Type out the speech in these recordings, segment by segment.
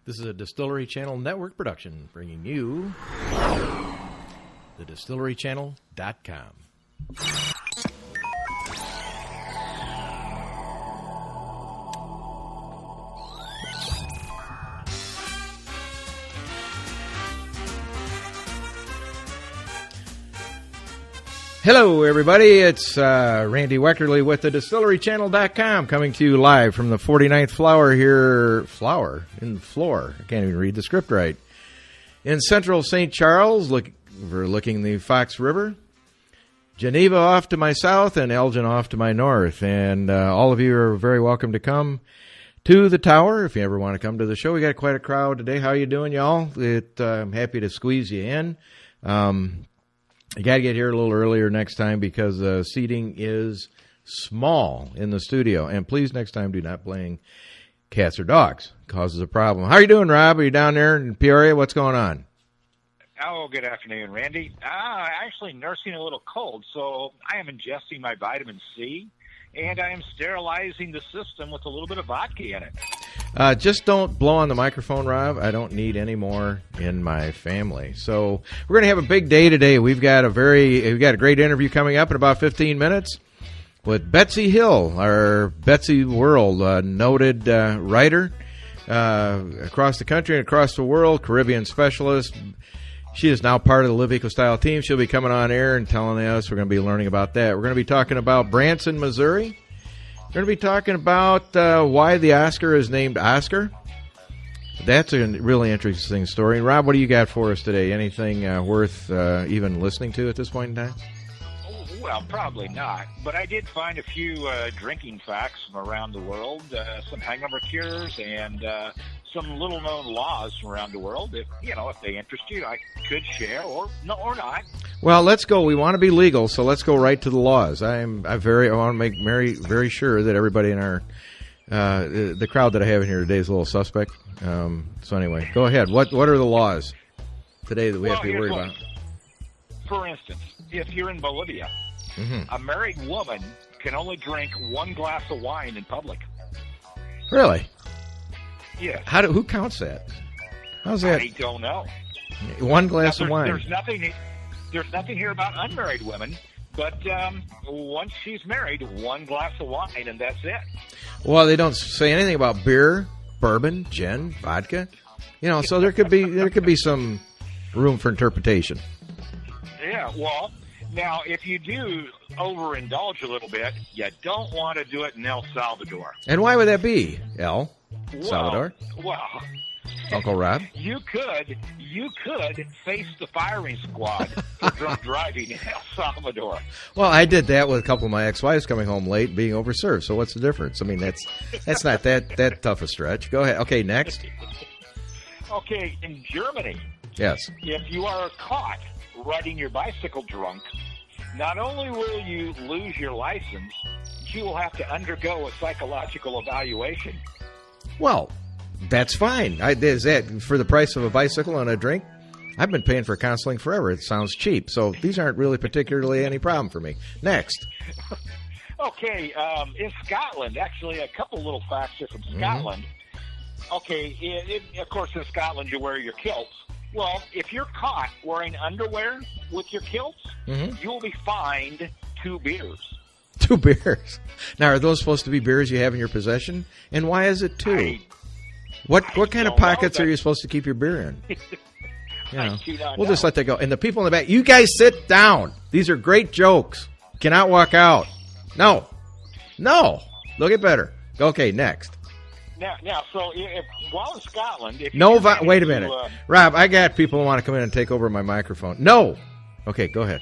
This is a Distillery Channel network production, bringing you the distillerychannel.com. Hello, everybody. It's Randy Weckerly with the distillerychannel.com coming to you live from the 49th flower in the floor. I can't even read the script right. In central St. Charles, overlooking the Fox River. Geneva off to my south and Elgin off to my north. And all of you are very welcome to come to the tower if you ever want to come to the show. We got quite a crowd today. How you doing, y'all? I'm happy to squeeze you in. You got to get here a little earlier next time because the seating is small in the studio. And please, next time, do not bring cats or dogs. It causes a problem. How are you doing, Rob? Are you down there in Peoria? What's going on? Oh, good afternoon, Randy. Actually nursing a little cold, so I am ingesting my vitamin C, and I am sterilizing the system with a little bit of vodka in it. Just don't blow on the microphone, Rob. I don't need any more in my family. So we're going to have a big day today. We've got a great interview coming up in about 15 minutes with Betsi Hill, our Betsi World, noted writer across the country and across the world, Caribbean specialist. She is now part of the Live Eco Style team. She'll be coming on air and telling us. We're going to be learning about that. We're going to be talking about Branson, Missouri. We're going to be talking about why the Oscar is named Oscar. That's a really interesting story. And Rob, what do you got for us today? Anything worth even listening to at this point in time? Well, probably not. But I did find a few drinking facts from around the world, some hangover cures, and some little-known laws from around the world. If they interest you, I could share, or not. Well, let's go. We want to be legal, so let's go right to the laws. I want to make very sure that everybody in our the crowd that I have in here today is a little suspect. So anyway, go ahead. What are the laws today that we have to be worried about? For instance, if you're in Bolivia, a married woman can only drink one glass of wine in public. Really? Yes. Who counts that? How's that? I don't know. One glass of wine. There's nothing here about unmarried women, but once she's married, one glass of wine, and that's it. Well, they don't say anything about beer, bourbon, gin, vodka. So there could be some room for interpretation. Yeah, well, now if you do overindulge a little bit, you don't want to do it in El Salvador. And why would that be, Salvador? Well, Uncle Rob? You could face the firing squad for drunk driving in El Salvador. Well, I did that with a couple of my ex-wives coming home late, being overserved. So what's the difference? I mean, that's not that tough a stretch. Go ahead. Okay, next. Okay, in Germany, yes, if you are caught riding your bicycle drunk, not only will you lose your license, you will have to undergo a psychological evaluation. Well, that's fine. Is that for the price of a bicycle and a drink? I've been paying for counseling forever. It sounds cheap. So these aren't really particularly any problem for me. Next. Okay, in Scotland, actually a couple little facts here from Scotland. Okay, of course in Scotland you wear your kilts. Well, if you're caught wearing underwear with your kilts, you will be fined 2 beers. 2 beers. Now, are those supposed to be beers you have in your possession? And why is it 2? What kind of pockets are you supposed to keep your beer in? We'll just let that go. And the people in the back, you guys sit down. These are great jokes. You cannot walk out. No. They'll get better. Okay, next. Now, so while in Scotland... wait a minute. Rob, I got people who want to come in and take over my microphone. No. Okay, go ahead.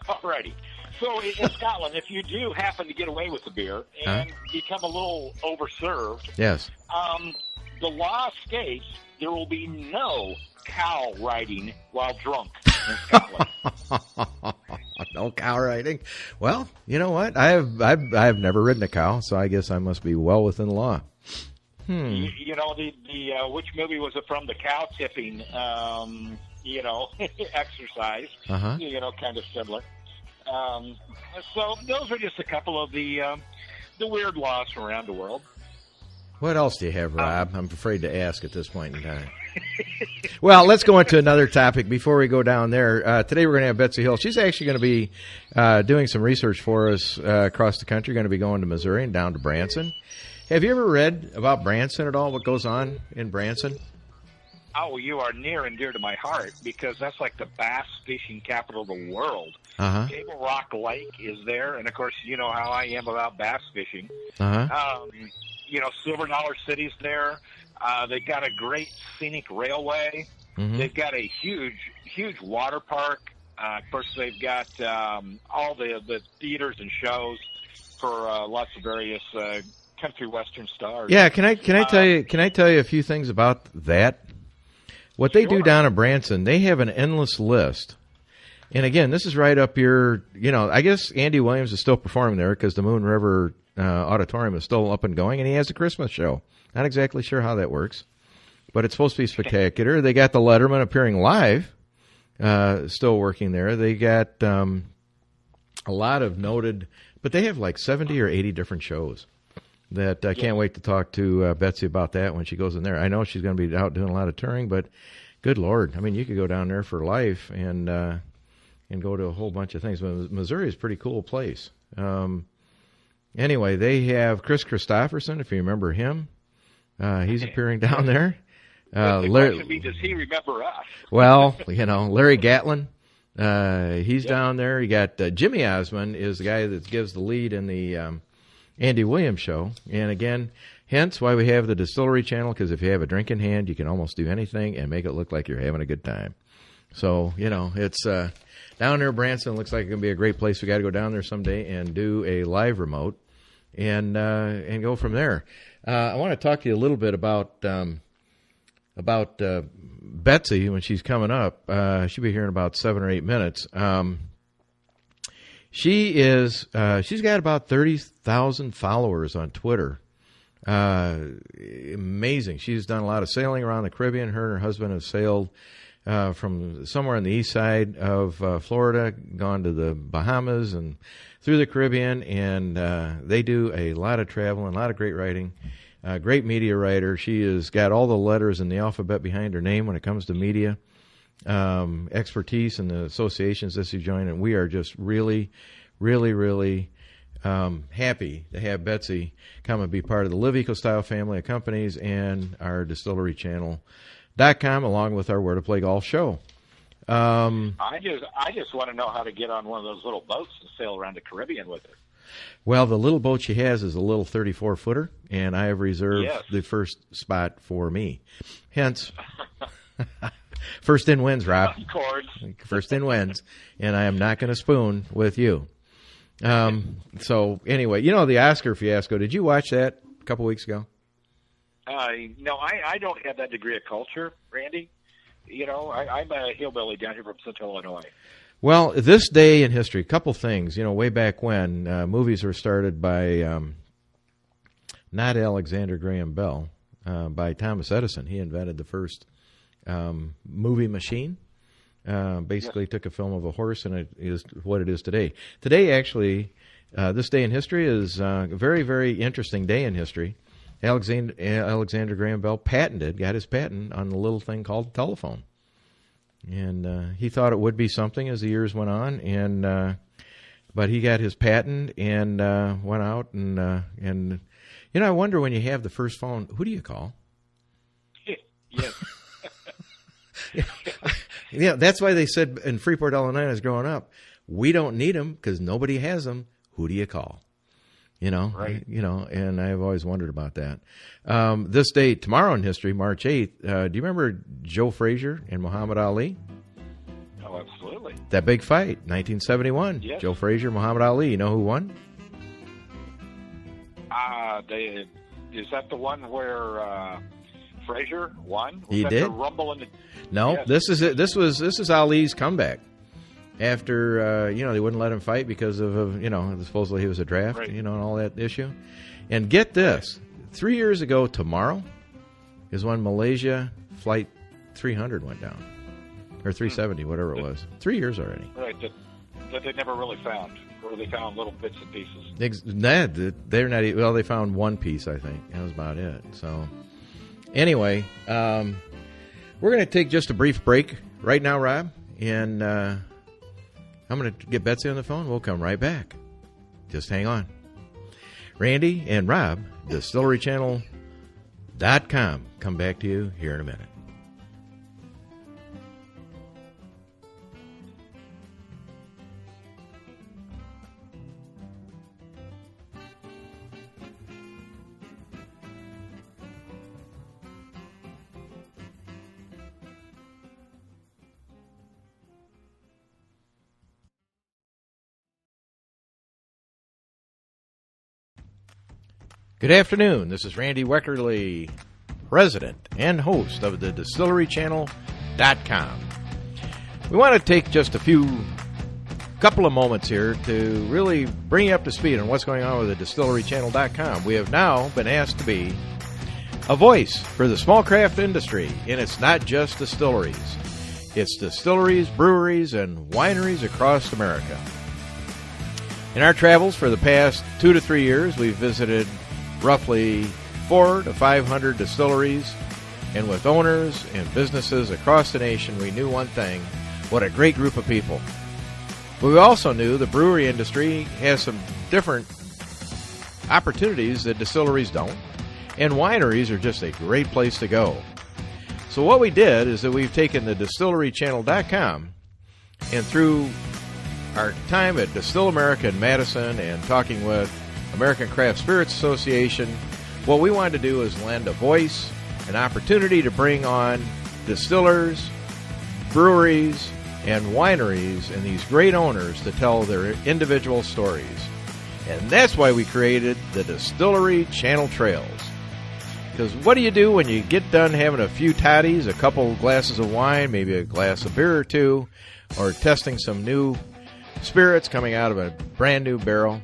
Alrighty. So in Scotland, if you do happen to get away with the beer and become a little overserved, yes, the law states there will be no cow riding while drunk in Scotland. No cow riding. Well, you know what? I've never ridden a cow, so I guess I must be well within the law. Which movie was it from? The cow tipping, exercise. Kind of similar. So those are just a couple of the weird laws from around the world. What else do you have, Rob? I'm afraid to ask at this point in time. Well, let's go into another topic before we go down there. Today we're going to have Betsi Hill. She's actually going to be doing some research for us across the country. Going to be going to Missouri and down to Branson. Have you ever read about Branson at all, what goes on in Branson? Oh, you are near and dear to my heart because that's like the bass fishing capital of the world. Uh-huh. Table Rock Lake is there, and of course, you know how I am about bass fishing. Uh-huh. You know, Silver Dollar City's there. They've got a great scenic railway. Mm-hmm. They've got a huge water park. Of course, they've got all the theaters and shows for lots of various country western stars. Yeah, can I tell you a few things about that? What they do down in Branson, they have an endless list. And again, this is right up your, I guess Andy Williams is still performing there because the Moon River Auditorium is still up and going, and he has a Christmas show. Not exactly sure how that works, but it's supposed to be spectacular. They got the Letterman appearing live, still working there. They got a lot of noted, but they have like 70 or 80 different shows. That I can't wait to talk to Betsi about that when she goes in there. I know she's going to be out doing a lot of touring, but good Lord, I mean, you could go down there for life and go to a whole bunch of things. But Missouri is a pretty cool place. Anyway, they have Chris Christopherson, if you remember him. He's appearing down there. The question would be, does he remember us? Well, Larry Gatlin. He's down there. You got Jimmy Osmond is the guy that gives the lead in the Andy Williams show. And again, hence why we have the Distillery Channel, because if you have a drink in hand, you can almost do anything and make it look like you're having a good time. So, it's down there in Branson. Looks like it's going to be a great place. We got to go down there someday and do a live remote and go from there. I want to talk to you a little bit about Betsi when she's coming up. She'll be here in about 7 or 8 minutes. She's got about 30,000 followers on Twitter. Amazing. She's done a lot of sailing around the Caribbean. Her and her husband have sailed from somewhere on the east side of Florida, gone to the Bahamas and through the Caribbean, and they do a lot of travel and a lot of great writing. Great media writer. She has got all the letters in the alphabet behind her name when it comes to media. Expertise in the associations that she joined, and we are just really, really, really happy to have Betsi come and be part of the Live Eco Style family of companies and our Distillery Channel.com, along with our Where to Play Golf show. I just want to know how to get on one of those little boats and sail around the Caribbean with her. Well, the little boat she has is a little 34-footer, and I have reserved the first spot for me. Hence... First in wins, Rob. Of course. First in wins, and I am not going to spoon with you. So anyway, the Oscar fiasco. Did you watch that a couple weeks ago? No, I don't have that degree of culture, Randy. I'm a hillbilly down here from Central Illinois. Well, this day in history, a couple things. Way back when movies were started by not Alexander Graham Bell, by Thomas Edison. He invented the first movie machine. Basically took a film of a horse, and it is what it is today. Today, actually, this day in history is a very, very interesting day in history. Alexander Graham Bell got his patent on the little thing called the telephone. And he thought it would be something as the years went on, but he got his patent and went out and I wonder, when you have the first phone, who do you call? Yes. Yeah, that's why they said in Freeport, Illinois, as growing up, we don't need them because nobody has them. Who do you call? Right. And I've always wondered about that. This day, tomorrow in history, March 8th, do you remember Joe Frazier and Muhammad Ali? Oh, absolutely. That big fight, 1971. Yes. Joe Frazier, Muhammad Ali. You know who won? Is that the one where Frazier won? He did. The Rumble in the... No, yes. This is it. This is Ali's comeback. After they wouldn't let him fight because of supposedly he was a draft, right. And all that issue. And get this, 3 years ago tomorrow is when Malaysia Flight 300 went down, or 370, whatever it was. 3 years already. Right, that they never really found. or they found little bits and pieces? They're not. Well, they found one piece, I think. That was about it. So, anyway, we're going to take just a brief break right now, Rob, and I'm going to get Betsi on the phone. We'll come right back. Just hang on. Randy and Rob, distillerychannel.com. Come back to you here in a minute. Good afternoon. This is Randy Weckerly, president and host of the distillerychannel.com. We want to take just a couple of moments here to really bring you up to speed on what's going on with the distillerychannel.com. We have now been asked to be a voice for the small craft industry, and it's not just distilleries. It's distilleries, breweries, and wineries across America. In our travels for the past 2 to 3 years, we've visited roughly 400 to 500 distilleries, and with owners and businesses across the nation, we knew one thing: what a great group of people. But we also knew the brewery industry has some different opportunities that distilleries don't, and wineries are just a great place to go. So what we did is that we've taken the distillerychannel.com, and through our time at Distill America in Madison and talking with American Craft Spirits Association, what we wanted to do is lend a voice, an opportunity to bring on distillers, breweries, and wineries and these great owners to tell their individual stories. And that's why we created the Distillery Channel Trails. Because what do you do when you get done having a few toddies, a couple glasses of wine, maybe a glass of beer or two, or testing some new spirits coming out of a brand new barrel?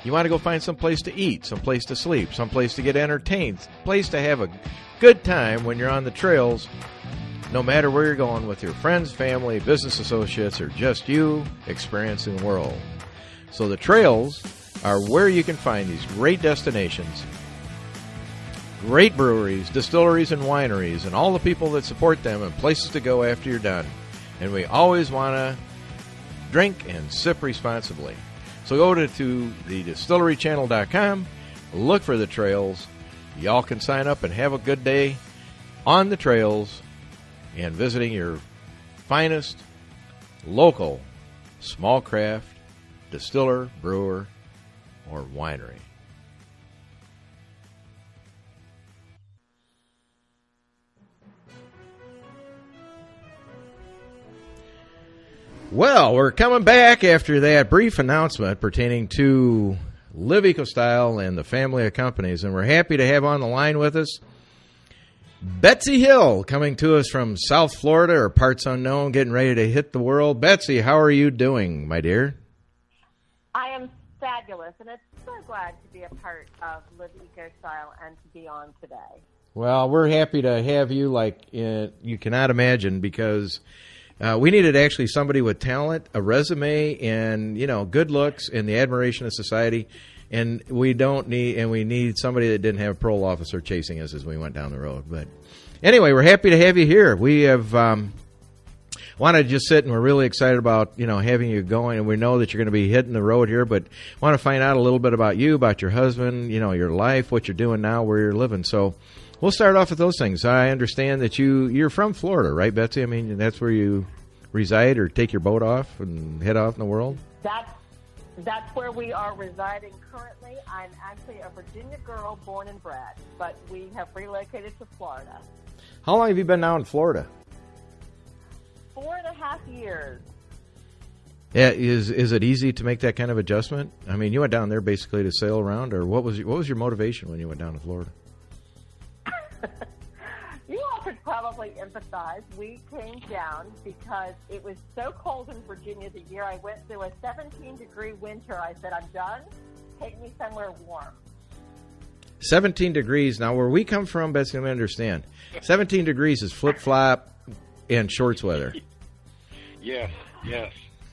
You want to go find some place to eat, some place to sleep, some place to get entertained, place to have a good time when you're on the trails, no matter where you're going with your friends, family, business associates, or just you experiencing the world. So the trails are where you can find these great destinations, great breweries, distilleries, and wineries, and all the people that support them, and places to go after you're done. And we always want to drink and sip responsibly. So go to the distillerychannel.com, look for the trails. Y'all can sign up and have a good day on the trails and visiting your finest local small craft distiller, brewer, or winery. Well, we're coming back after that brief announcement pertaining to Live Eco Style and the family of companies, and we're happy to have on the line with us Betsi Hill, coming to us from South Florida, or parts unknown, getting ready to hit the world. Betsi, how are you doing, my dear? I am fabulous, and it's so glad to be a part of Live Eco Style and to be on today. Well, we're happy to have you like you cannot imagine, because we needed actually somebody with talent, a resume, and good looks, and the admiration of society. And we need somebody that didn't have a parole officer chasing us as we went down the road. But anyway, we're happy to have you here. We have wanted to just sit, and we're really excited about having you going. And we know that you're going to be hitting the road here, but want to find out a little bit about you, about your husband, your life, what you're doing now, where you're living. So we'll start off with those things. I understand that you're from Florida, right, Betsi? I mean, that's where you reside or take your boat off and head off in the world? That's where we are residing currently. I'm actually a Virginia girl, born and bred, but we have relocated to Florida. How long have you been now in Florida? 4.5 years. Yeah, is it easy to make that kind of adjustment? I mean, you went down there basically to sail around, or what was your motivation when you went down to Florida? You all could probably empathize. We came down because it was so cold in Virginia the year I went through a 17-degree winter. I said, I'm done. Take me somewhere warm. 17 degrees. Now, where we come from, Betsy, let me understand. 17 degrees is flip-flop and shorts weather. Yes.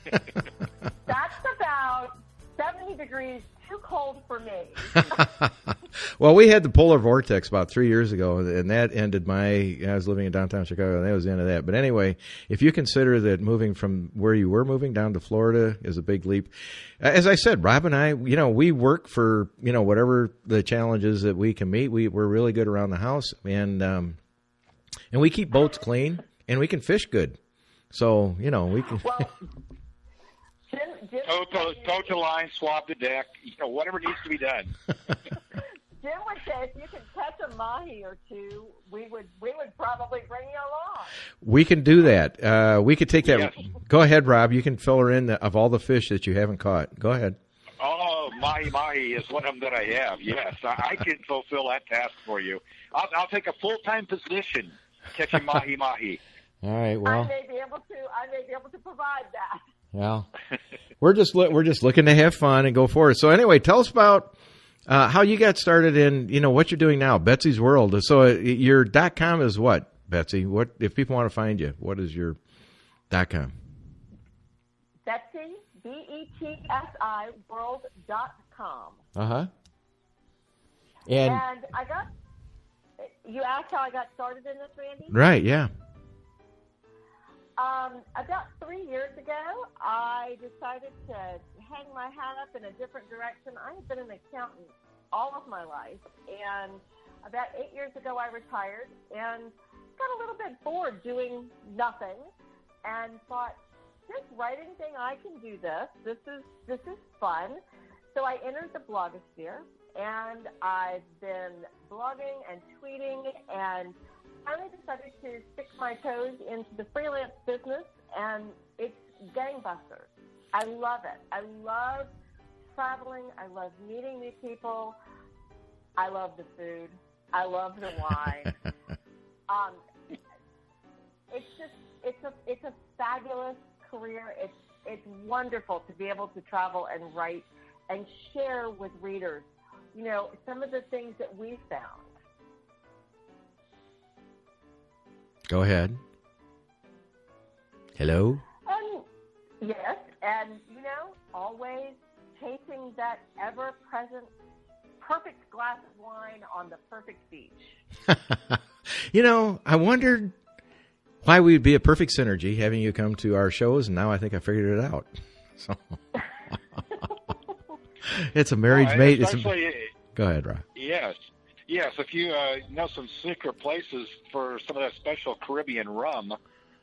That's about 70 degrees, too cold for me. Well, we had the polar vortex about 3 years ago, and that ended I was living in downtown Chicago, and that was the end of that. But anyway, if you consider that moving from where you were moving down to Florida is a big leap, as I said, Rob and I, we work for, whatever the challenges that we can meet. We're really good around the house, and we keep boats clean, and we can fish good. So, we can... Well, Tow to line, swab the deck, whatever needs to be done. Jim would say if you could catch a mahi or two, we would probably bring you along. We can do that. We could take that. Yes. Go ahead, Rob. You can fill her in of all the fish that you haven't caught. Go ahead. Oh, mahi is one of them that I have. Yes, I can fulfill that task for you. I'll take a full-time position catching mahi. All right. Well, I may be able to provide that. Well, we're just looking to have fun and go forward. So anyway, tell us about how you got started in what you're doing now, Betsy's World. So your .com is what, Betsy? What if people want to find you? What is your .com? Betsi, Betsi, world.com. And you asked how I got started in this, Randy? Right. Yeah. About 3 years ago, I decided to hang my hat up in a different direction. I have been an accountant all of my life, and about 8 years ago, I retired and got a little bit bored doing nothing, and thought, this writing thing, I can do this. This is fun. So I entered the blogosphere, and I've been blogging and tweeting and finally decided to stick my toes into the freelance business, and it's gangbusters. I love it. I love traveling. I love meeting new people. I love the food. I love the wine. It's a fabulous career. It's wonderful to be able to travel and write and share with readers, some of the things that we found. Go ahead. Hello? Yes, and, always chasing that ever-present perfect glass of wine on the perfect beach. I wondered why we'd be a perfect synergy having you come to our shows, and now I think I figured it out. So it's a marriage mate. Go ahead, Rob. Yes. Yes, if you know some secret places for some of that special Caribbean rum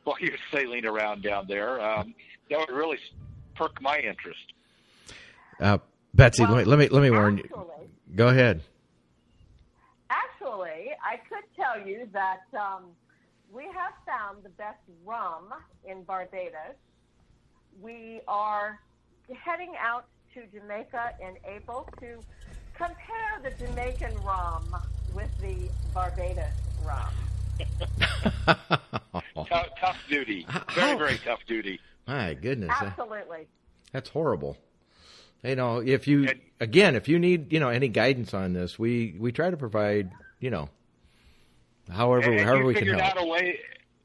while you're sailing around down there, that would really perk my interest. Betsy, let me warn you. Go ahead. Actually, I could tell you that we have found the best rum in Barbados. We are heading out to Jamaica in April to compare the Jamaican rum with the Barbados rum. Tough duty. Very tough duty. My goodness. Absolutely. That's horrible. If you need, any guidance on this, we try to provide, however we can help.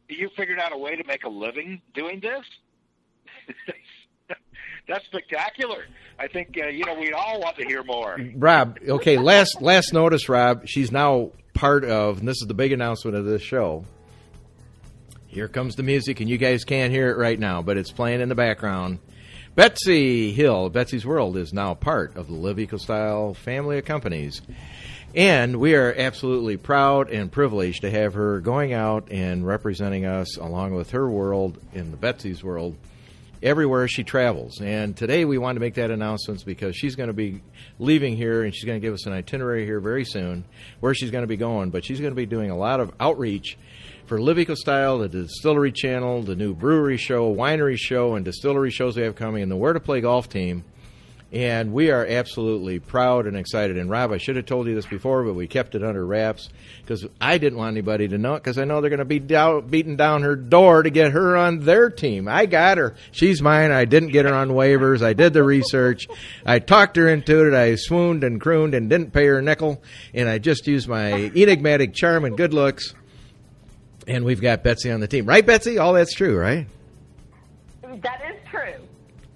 You figured out a way to make a living doing this? That's spectacular. I think, we all want to hear more. Rob, okay, last notice, Rob. She's now part of, and this is the big announcement of this show. Here comes the music, and you guys can't hear it right now, but it's playing in the background. Betsi Hill, Betsy's World, is now part of the Live Eco Style family of companies. And we are absolutely proud and privileged to have her going out and representing us along with her world in the Betsy's World everywhere she travels. And today we wanted to make that announcement because she's going to be leaving here, and she's going to give us an itinerary here very soon where she's going to be going. But she's going to be doing a lot of outreach for Live Eco Style, the Distillery Channel, the new brewery show, winery show, and distillery shows we have coming, and the Where to Play golf team. And we are absolutely proud and excited. And, Rob, I should have told you this before, but we kept it under wraps because I didn't want anybody to know it because I know they're going to be beating down her door to get her on their team. I got her. She's mine. I didn't get her on waivers. I did the research. I talked her into it. I swooned and crooned and didn't pay her a nickel. And I just used my enigmatic charm and good looks. And we've got Betsy on the team. Right, Betsy? All that's true, right? That is true.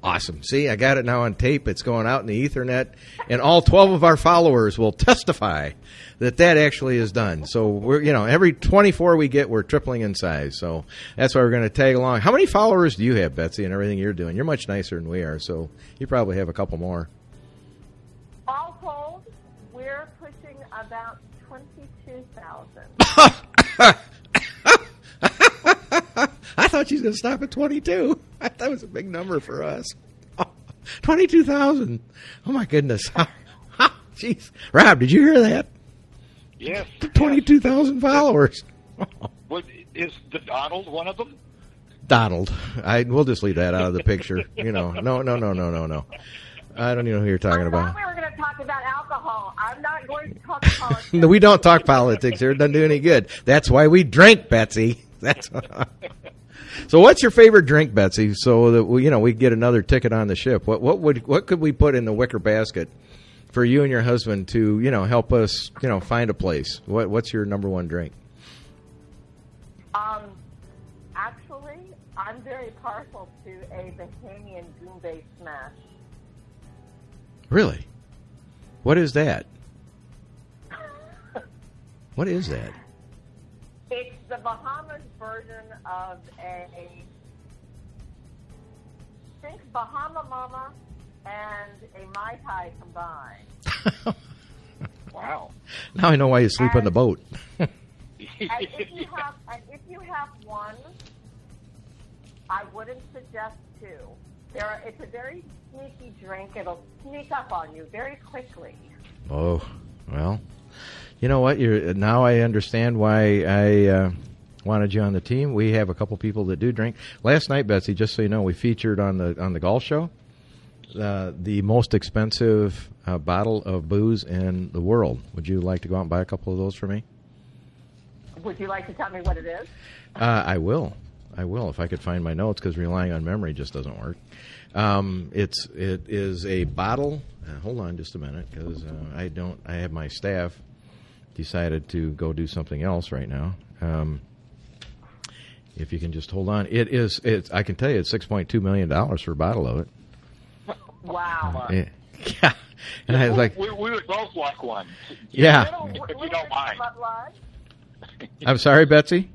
Awesome. See, I got it now on tape. It's going out in the Ethernet, and all 12 of our followers will testify that actually is done. So we're, every 24 we get, we're tripling in size. So that's why we're going to tag along. How many followers do you have, Betsi, and everything you're doing? You're much nicer than we are, so you probably have a couple more. All told, we're pushing about 22,000. I thought she was going to stop at 22. That was a big number for us. 22,000. Oh, my goodness. Jeez. Rob, did you hear that? Yes. 22,000 followers. What, is the Donald one of them? Donald. We'll just leave that out of the picture. No. I don't even know who you're talking about. I thought we were going to talk about alcohol. I'm not going to talk politics. No, we don't talk politics here. It doesn't do any good. That's why we drink, Betsi. So what's your favorite drink, Betsi, so that we get another ticket on the ship? What could we put in the wicker basket for you and your husband to help us find a place? What's your number one drink? Actually, I'm very partial to a Bahamian Goombay Smash. Really? What is that? What is that? It's the Bahamas version of think Bahama Mama and a Mai Tai combined. Wow. Now I know why you sleep on the boat. And if you have one, I wouldn't suggest two. It's a very sneaky drink. It'll sneak up on you very quickly. Oh, well. You know what? Now I understand why I wanted you on the team. We have a couple people that do drink. Last night, Betsi, just so you know, we featured on the golf show the most expensive bottle of booze in the world. Would you like to go out and buy a couple of those for me? Would you like to tell me what it is? I will if I could find my notes, because relying on memory just doesn't work. It is a bottle. Hold on just a minute, because I have my staff decided to go do something else right now. If you can just hold on, I can tell you it's $6.2 million for a bottle of it. Wow. Yeah. And I was like, we would both like one. Yeah. If you don't mind. I'm sorry, Betsi?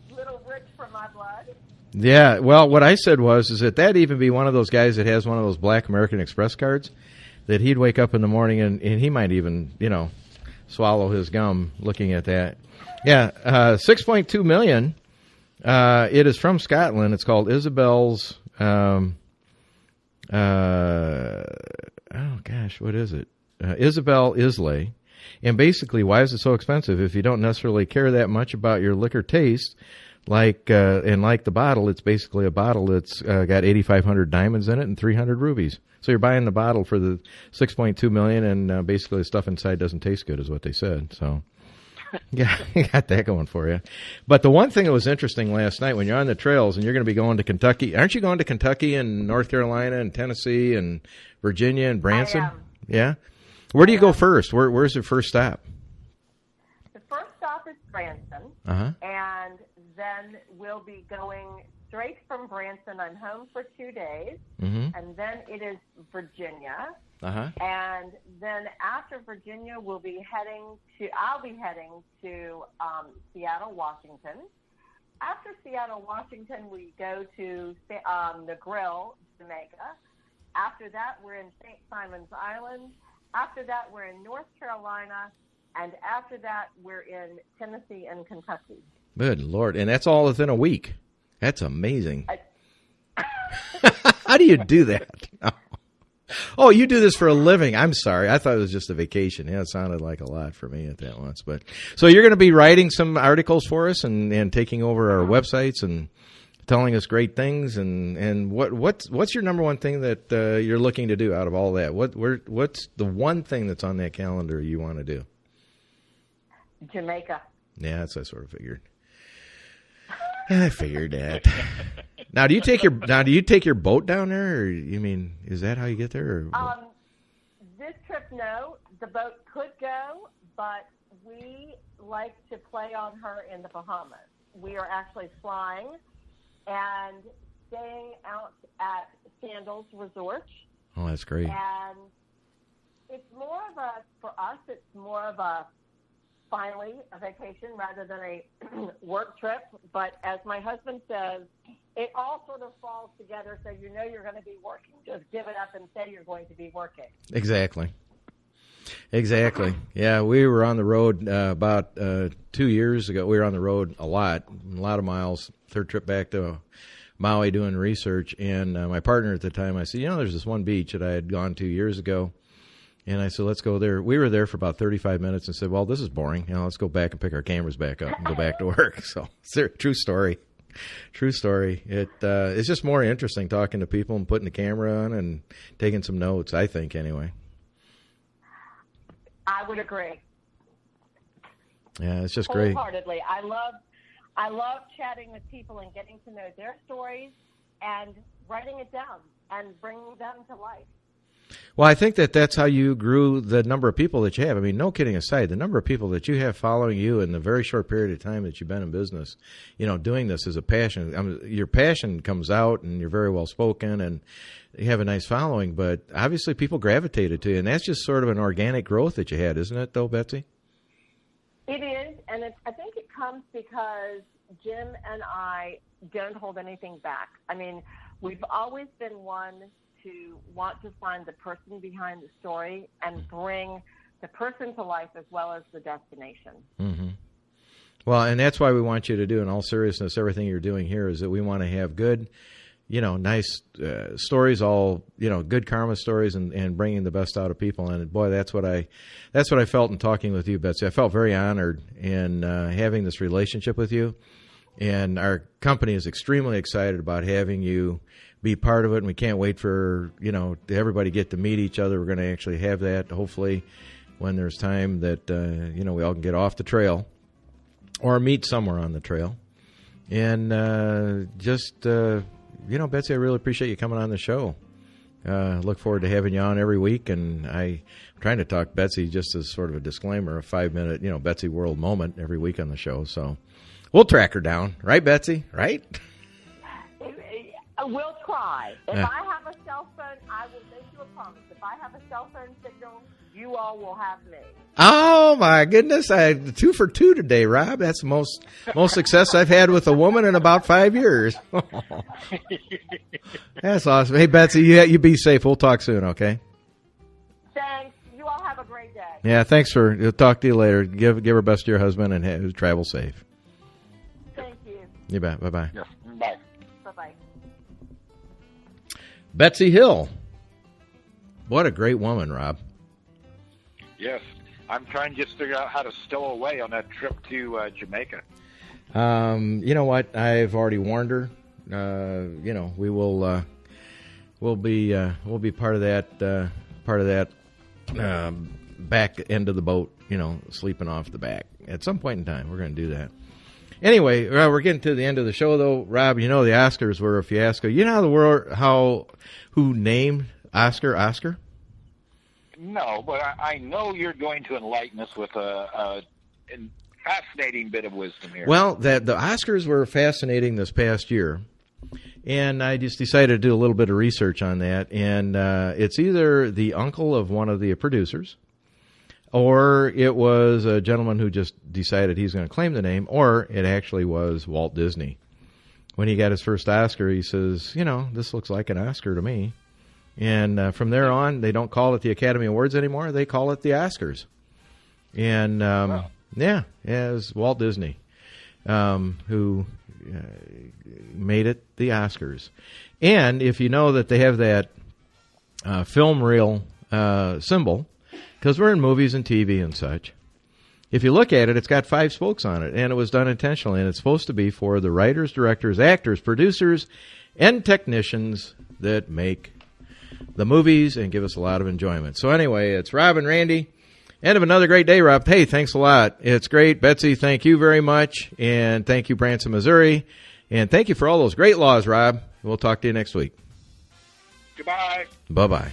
Little rich for my blood. Yeah, well, what I said was that even be one of those guys that has one of those black American Express cards, that he'd wake up in the morning and he might even, swallow his gum looking at that. Yeah, $6.2 million. It is from Scotland. It's called Isabel's. What is it? Isabel Islay. And basically, why is it so expensive? If you don't necessarily care that much about your liquor taste, like the bottle, it's basically a bottle that's got 8,500 diamonds in it and 300 rubies. So you're buying the bottle for the $6.2 million, and basically the stuff inside doesn't taste good, is what they said. So, yeah, you got that going for you. But the one thing that was interesting last night, when you're on the trails and you're going to be going to Kentucky, aren't you going to Kentucky and North Carolina and Tennessee and Virginia and Branson? I am. Yeah. Where do you go first? Where's your first stop? The first stop is Branson, and then we'll be going straight from Branson. I'm home for 2 days, and then it is Virginia, and then after Virginia, I'll be heading to Seattle, Washington. After Seattle, Washington, we go to the Grill, Jamaica. After that, we're in St. Simon's Island. After that, we're in North Carolina. And after that, we're in Tennessee and Kentucky. Good Lord. And that's all within a week. That's amazing. How do you do that? Oh, you do this for a living. I'm sorry. I thought it was just a vacation. Yeah, it sounded like a lot for me at that once. But so you're going to be writing some articles for us and taking over our websites and telling us great things. And what's your number one thing that you're looking to do out of all that? What's the one thing that's on that calendar you want to do? Jamaica. Yeah, that's what I sort of figured. I figured that. Now, do you take your boat down there, or is that how you get there? Or This trip, no. The boat could go, but we like to play on her in the Bahamas. We are actually flying, and staying out at Sandals Resort. Oh, that's great. And it's more of a, for us, it's more of a, finally, a vacation rather than a work trip. But as my husband says, it all sort of falls together, so you know you're going to be working. Just give it up and say you're going to be working. Exactly. Yeah, we were on the road about 2 years ago. We were on the road a lot of miles. Third trip back to Maui doing research. And my partner at the time, I said, there's this one beach that I had gone to years ago. And I said, let's go there. We were there for about 35 minutes and said, well, this is boring. Let's go back and pick our cameras back up and go back to work. So it's a true story. It's just more interesting talking to people and putting the camera on and taking some notes, I think, anyway. I would agree. Yeah, it's just great. Wholeheartedly. I love chatting with people and getting to know their stories and writing it down and bringing them to life. Well, I think that's how you grew the number of people that you have. I mean, no kidding aside, the number of people that you have following you in the very short period of time that you've been in business, doing this is a passion. I mean, your passion comes out and you're very well spoken and you have a nice following, but obviously people gravitated to you, and that's just sort of an organic growth that you had, isn't it, though, Betsi? It is, and I think it comes because Jim and I don't hold anything back. I mean, we've always been one to want to find the person behind the story and bring the person to life as well as the destination. Mm-hmm. Well, and that's why we want you to do, in all seriousness, everything you're doing here is that we want to have good, nice stories, all, good karma stories and bringing the best out of people. And boy, that's what I felt in talking with you, Betsi. I felt very honored in having this relationship with you. And our company is extremely excited about having you be part of it. And we can't wait for, everybody get to meet each other. We're going to actually have that, hopefully, when there's time that, we all can get off the trail or meet somewhere on the trail. And Betsi, I really appreciate you coming on the show. Look forward to having you on every week. And I'm trying to talk Betsi just as sort of a disclaimer, a 5-minute, Betsi World moment every week on the show. So we'll track her down. Right, Betsi? Right? We'll try. If I have a cell phone, I will make you a promise. If I have a cell phone signal, you all will have me. Oh, my goodness. 2 for 2 today, Rob. That's the most success I've had with a woman in about 5 years. That's awesome. Hey, Betsi, you be safe. We'll talk soon, okay? Thanks. You all have a great day. Yeah, thanks We'll talk to you later. Give her best to your husband and travel safe. Thank you. You bet. Bye-bye. Yes. Bye. Bye-bye. Betsi Hill. What a great woman, Rob. Yes. I'm trying to just figure out how to stow away on that trip to Jamaica. You know what? I've already warned her. We will. We'll be part of that. Back end of the boat. Sleeping off the back at some point in time. We're going to do that. Anyway, we're getting to the end of the show, though. Rob, the Oscars were, if you ask her, who named Oscar? No, but I know you're going to enlighten us with a fascinating bit of wisdom here. Well, the Oscars were fascinating this past year, and I just decided to do a little bit of research on that, and it's either the uncle of one of the producers, or it was a gentleman who just decided he's going to claim the name, or it actually was Walt Disney. When he got his first Oscar, he says, this looks like an Oscar to me. And from there on, they don't call it the Academy Awards anymore. They call it the Oscars. And, wow. Yeah, it was Walt Disney who made it the Oscars. And if you know that they have that film reel symbol, because we're in movies and TV and such, if you look at it, it's got 5 spokes on it, and it was done intentionally, and it's supposed to be for the writers, directors, actors, producers, and technicians that make the movies and give us a lot of enjoyment. So anyway, it's Rob and Randy. End of another great day, Rob. Hey, thanks a lot. It's great. Betsi, thank you very much, and thank you, Branson, Missouri, and thank you for all those great laws, Rob. We'll talk to you next week. Goodbye. Bye-bye.